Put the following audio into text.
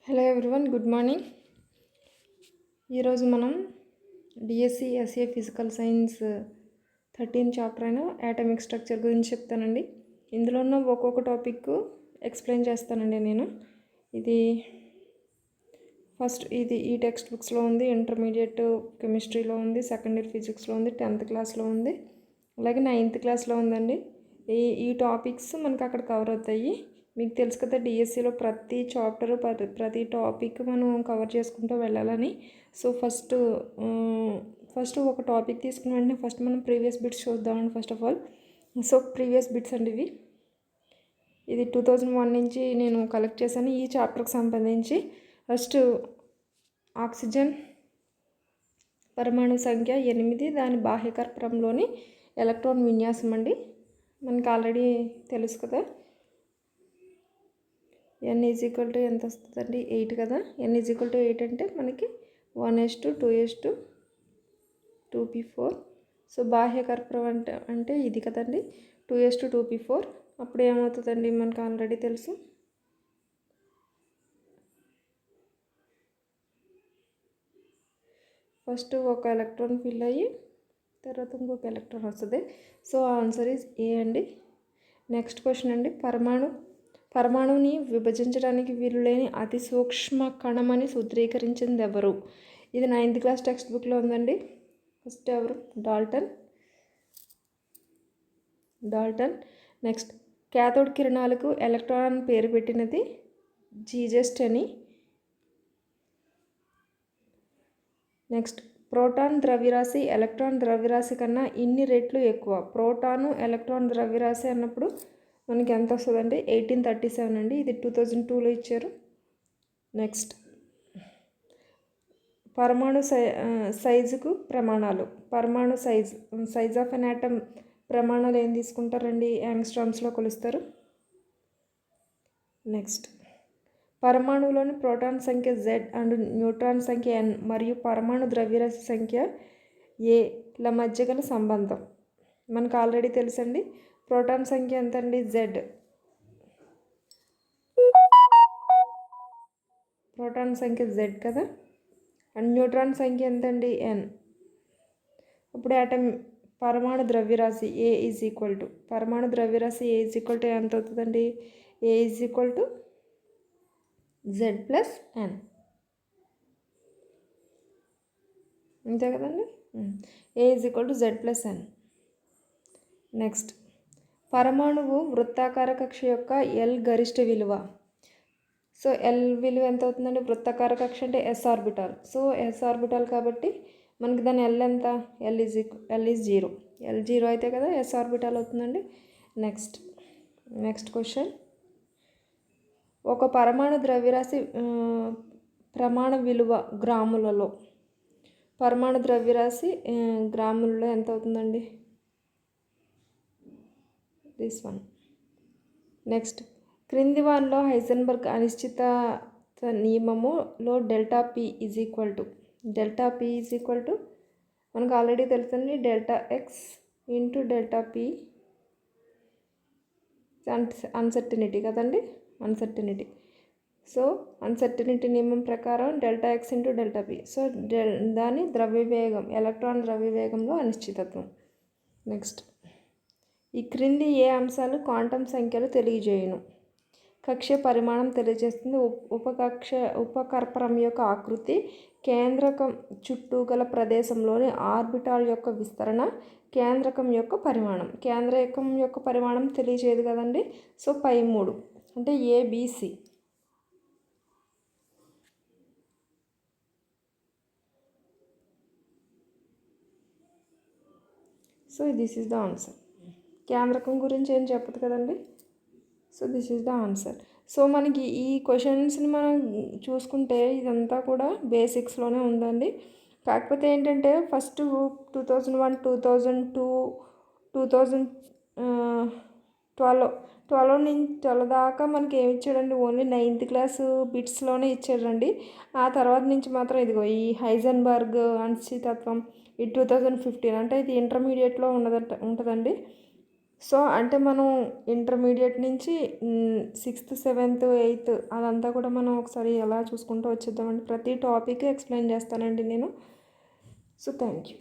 Hello everyone, good morning. ఈరోజు మనం DSC SA physical science 13th chapter అయిన atomic structure గురించి చెప్తానండి. ఇందులో ఉన్న ఒక్కొక్క టాపిక్ ఎక్స్ప్లెయిన్ చేస్తానండి నేను. ఈ టెక్స్ట్ బుక్స్లో ఉంది, ఇంటర్మీడియట్ కెమిస్ట్రీలో ఉంది, సెకండ్ ఇయర్ ఫిజిక్స్లో ఉంది, 10th క్లాస్లో ఉంది, అలాగే 9th క్లాస్లో ఉందండి. ఈ టాపిక్స్ మనకు అక్కడ కవర్ అవుతాయి. మీకు తెలుసు కదా, డిఎస్సిలో ప్రతి చాప్టర్ ప్రతి టాపిక్ మనం కవర్ చేసుకుంటూ వెళ్ళాలని. సో ఫస్ట్ ఒక టాపిక్ తీసుకున్న వెంటనే ఫస్ట్ మనం ప్రీవియస్ బిట్స్ చూద్దామండి. First of all, so previous bits అండి ఇది 2001 నుంచి నేను కలెక్ట్ చేశాను. ఈ చాప్టర్కి సంబంధించి ఫస్ట్ ఆక్సిజన్ పరమాణు సంఖ్య 8, దాని బాహ్యకర్పరంలోని ఎలక్ట్రాన్ విన్యాసం అండి. మనకు ఆల్రెడీ తెలుసు కదా, n = ఎంత వస్తుందండి, 8 కదా. n = 8 అంటే మనకి 1:2:2p4. సో బాహ్యకర్పరం అంటే ఇది కదండి, 2:2p4. అప్పుడు ఏమవుతుందండి, మనకు ఆల్రెడీ తెలుసు. ఫస్ట్ ఒక ఎలక్ట్రాన్ ఫిల్ అయ్యి తర్వాత ఇంకొక ఎలక్ట్రాన్ వస్తుంది. సో ఆన్సర్ ఈజ్ ఏ అండి. నెక్స్ట్ క్వశ్చన్ అండి, పరమాణువుని విభజించడానికి వీలు లేని అతి సూక్ష్మ కణమని సూత్రీకరించింది ఎవరు? ఇది 9th క్లాస్ టెక్స్ట్ బుక్లో ఉందండి. ఫస్ట్ ఎవరు? డాల్టన్. నెక్స్ట్, క్యాథోడ్ కిరణాలకు ఎలక్ట్రాన్ పేరు పెట్టినది జీజెస్ట్ అని. నెక్స్ట్, ప్రోటాన్ ద్రవ్యరాశి ఎలక్ట్రాన్ ద్రవ్యరాశి కన్నా ఇన్ని రెట్లు ఎక్కువ. ప్రోటాను ఎలక్ట్రాన్ ద్రవ్యరాశి అన్నప్పుడు మనకి ఎంత వస్తుందండి, 1837 అండి. ఇది 2002లో ఇచ్చారు. నెక్స్ట్, పరమాణు సైజుకు ప్రమాణాలు. పరమాణు సైజ్ ఆఫ్ అన్ ఆటమ్ ప్రమాణాలు ఏం తీసుకుంటారండి, యాంగ్స్ట్రామ్స్లో కొలుస్తారు. నెక్స్ట్, పరమాణువులోని ప్రోటాన్ సంఖ్య Z అండ్ న్యూట్రాన్ సంఖ్య N మరియు పరమాణు ద్రవ్యరాశి సంఖ్య Aల మధ్య గల సంబంధం మనకు ఆల్రెడీ తెలుసండి. ప్రోటాన్ సంఖ్య ఎంత అండి, Z. ప్రోటాన్ సంఖ్య Z కదా. అండ్ న్యూట్రాన్ సంఖ్య ఎంతండి, N. అప్పుడు పరమాణు ద్రవ్యరాశి పరమాణు ద్రవ్యరాశి A ఎంత అవుతుందండి, A Z + N. అంతే కదండి. A Z + N. నెక్స్ట్, పరమాణువు వృత్తాకార కక్ష యొక్క L గరిష్ట విలువ. సో L విలువ ఎంత అవుతుందండి, వృత్తాకార కక్ష అంటే S orbital. So S orbital కాబట్టి మనకి దాని L ఎంత, L is 0. L 0 అయితే కదా S ఆర్బిటాల్ అవుతుందండి. నెక్స్ట్ క్వశ్చన్, ఒక పరమాణు ద్రవ్యరాశి ప్రమాణ విలువ గ్రాములలో. పరమాణు ద్రవ్యరాశి గ్రాములలో ఎంత అవుతుందండి, దిస్ వన్. నెక్స్ట్, క్రింది వానిలో హైసెన్బర్గ్ అనిశ్చిత నియమములో ΔP మనకు ఆల్రెడీ తెలుసండి, ΔX × ΔP అన్సర్టినిటీ కదండి, అన్సర్టినిటీ. సో అన్సర్టినిటీ నియమం ప్రకారం ΔX × ΔP. సో దాని ద్రవ్యవేగం, ఎలక్ట్రాన్ ద్రవ్యవేగంలో అనిశ్చితత్వం. నెక్స్ట్, ఈ క్రింది ఏ అంశాలు క్వాంటం సంఖ్యలు తెలియజేయును? కక్ష పరిమాణం తెలియజేస్తుంది, ఉపకర్పరం యొక్క ఆకృతి, కేంద్రకం చుట్టూ గల ప్రదేశంలోని ఆర్బిటాల్ యొక్క విస్తరణ, కేంద్రకం యొక్క పరిమాణం. కేంద్రకం యొక్క పరిమాణం తెలియజేయదు కదండి. సో పై 3 అంటే ABC. So this is the answer. కేంద్రకం గురించి ఏం చెప్పదు కదండి. So this is the answer. So మనకి ఈ క్వశ్చన్స్ని మనం చూసుకుంటే ఇదంతా కూడా బేసిక్స్లోనే ఉందండి. కాకపోతే ఏంటంటే ఫస్ట్ 2001, 2002, 2012 దాకా మనకి ఏమి ఇచ్చాడండి, ఓన్లీ 9th క్లాస్ బిట్స్లోనే ఇచ్చాడండి. ఆ తర్వాత నుంచి మాత్రం ఇదిగో ఈ హైసెన్బర్గ్ అనిశ్చితత్వం ఈ 2015 అంటే ఇది ఇంటర్మీడియట్లో ఉంటుందండి. సో అంటే మనం ఇంటర్మీడియట్ నుంచి 6th 7th 8th అదంతా కూడా మనం ఒకసారి ఎలా చూసుకుంటూ వచ్చేద్దామండి. ప్రతి టాపిక్ ఎక్స్ప్లెయిన్ చేస్తానండి నేను. So thank you.